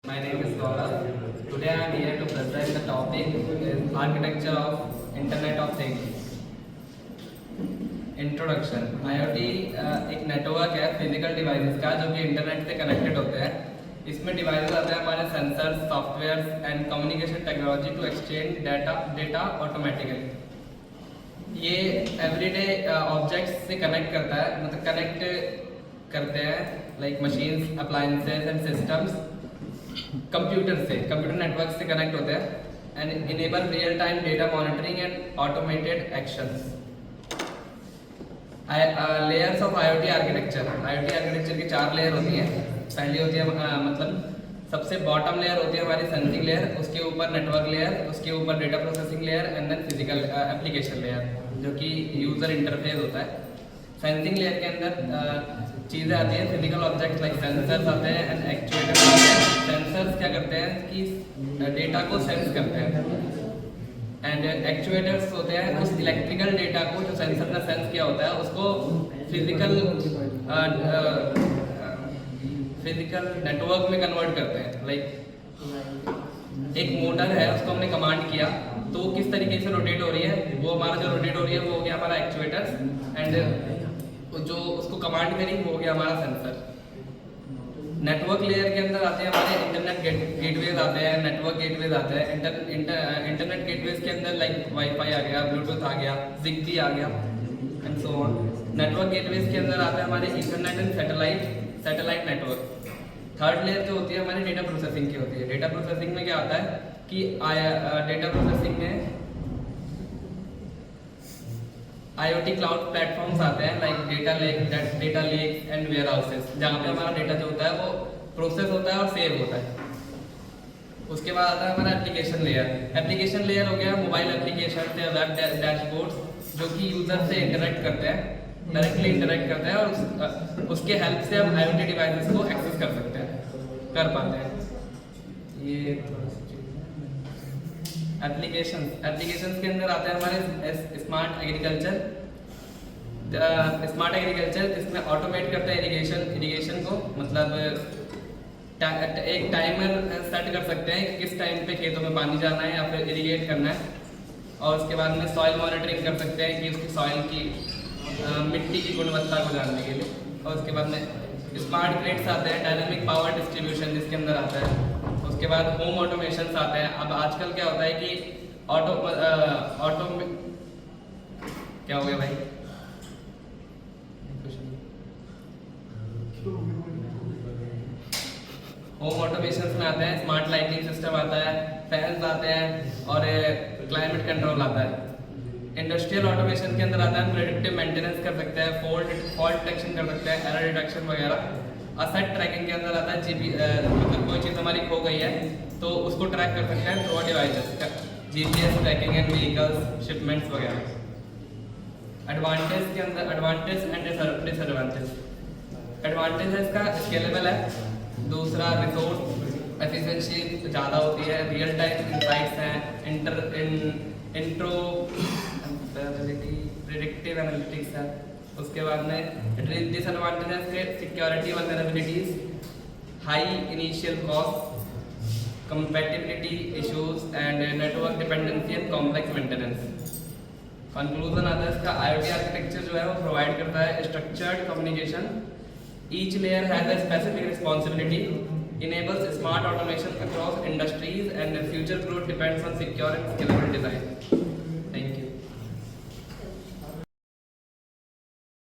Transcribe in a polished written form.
My name is Gaurav. Today I am here to present the topic is architecture of Internet of Things. Introduction IoT एक network है physical devices का जो कि internet से connected होते हैं. इसमें डिवाइसेस आते हैं हमारे sensors, software and communication technology to exchange data automatically. ये एवरीडे ऑब्जेक्ट्स से कनेक्ट करता है, मतलब कनेक्ट करते हैं like machines, appliances and systems computer network से कनेक्ट होते हैं and enable real time data monitoring and automated actions. Layers of IoT architecture की 4 लेयर होती हैं. पहली होती है मतलब सबसे बॉटम लेयर होती है हमारी सेंसिंग लेयर, उसके ऊपर नेटवर्क लेयर, उसके ऊपर data processing layer and then physical application layer जो कि यूजर इंटरफेस होता है. सेंसिंग लेयर के अंदर चीज़ें आती हैं, फिजिकल ऑब्जेक्ट्स लाइक सेंसर्स आते हैं एंड एक्चुएटर्स आते हैं. सेंसर्स क्या करते हैं कि डेटा को सेंस करते हैं एंड एक्चुएटर्स होते हैं उस इलेक्ट्रिकल डेटा को जो सेंसर ने सेंस किया होता है उसको फिजिकल नेटवर्क में कन्वर्ट करते हैं. लाइक एक मोटर है, उसको हमने कमांड किया तो वो किस तरीके से रोटेट हो रही है, वो हमारा जो रोटेट हो रही है वो हो गया हमारा एक्चुएटर्स एंड जो उसको कमांड करी वो हो गया हमारा सेंसर. नेटवर्क लेयर के अंदर आते हैं हमारे इंटरनेट गेटवेज आते हैं, नेटवर्क गेटवेज आते हैं. इंटरनेट गेटवेज के अंदर लाइक वाईफाई आ गया, ब्लूटूथ आ गया, जिगबी आ गया and so on. Network gateways के अंदर आते हैं हमारे internet and satellite network. Third layer जो होती है हमारी डेटा प्रोसेसिंग की होती है. डेटा प्रोसेसिंग में क्या आता है कि डेटा प्रोसेसिंग में IoT क्लाउड प्लेटफॉर्म्स आते हैं like data lake and warehouses, जहाँ पे हमारा डेटा जो होता है वो प्रोसेस होता है और सेव होता है. उसके बाद आता है हमारा एप्लीकेशन लेयर हो गया मोबाइल एप्लीकेशन या वेब डैशबोर्ड्स जो कि यूजर से इंटरेक्ट करते हैं, डायरेक्टली इंटरेक्ट करते हैं और उसके हेल्प से हम IoT डिवाइसेस को एक्सेस कर पाते हैं. ये एप्लीकेशंस के अंदर आते हैं हमारे स्मार्ट एग्रीकल्चर जिसमें ऑटोमेट करते हैं इरिगेशन को, मतलब एक टाइमर सेट कर सकते हैं कि किस टाइम पे खेतों में पानी जाना है या फिर इरिगेट करना है. और उसके बाद में सॉइल मॉनिटरिंग कर सकते हैं कि उसकी सॉइल की मिट्टी की गुणवत्ता को जानने के लिए. और उसके बाद में स्मार्ट ग्रिड्स आते हैं, डायनामिक पावर डिस्ट्रीब्यूशन जिसके अंदर आता है. उसके बाद होम ऑटोमेशन आते हैं. अब आजकल क्या होता है कि ऑटो क्या हो गया भाई, होम ऑटोमेशन में आते हैं स्मार्ट लाइटिंग सिस्टम आता है, फैंस आते हैं और क्लाइमेट कंट्रोल आता है. इंडस्ट्रियल ऑटोमेशन के अंदर आता है प्रेडिक्टिव मेंटेनेंस कर सकते हैं, फॉल्ट डिटेक्शन कर सकते हैं, एरर डिटेक्शन वगैरह. असेट ट्रैकिंग के अंदर आता है मतलब कोई चीज़ हमारी खो गई है तो उसको ट्रैक कर सकते हैं through devices, GPS tracking and vehicles, shipments वगैरह. एडवांटेज के अंदर एडवांटेज एंड डिसएडवांटेज. एडवांटेज है इसका स्केलेबल है. दूसरा रिसोर्स एफिशिएंसी ज़्यादा होती है, रियल टाइम इंसाइट्स हैं, प्रेडिक्टिव एनालिटिक्स है. उसके बाद में डिसएडवांटेज है इसके security vulnerabilities, high initial cost, compatibility issues and network dependency and complex maintenance. Conclusion आता है इसका IoT आर्किटेक्चर जो है वो प्रोवाइड करता है structured communication, each layer has a specific responsibility, enables smart automation across industries and future growth depends on secure and scalable design.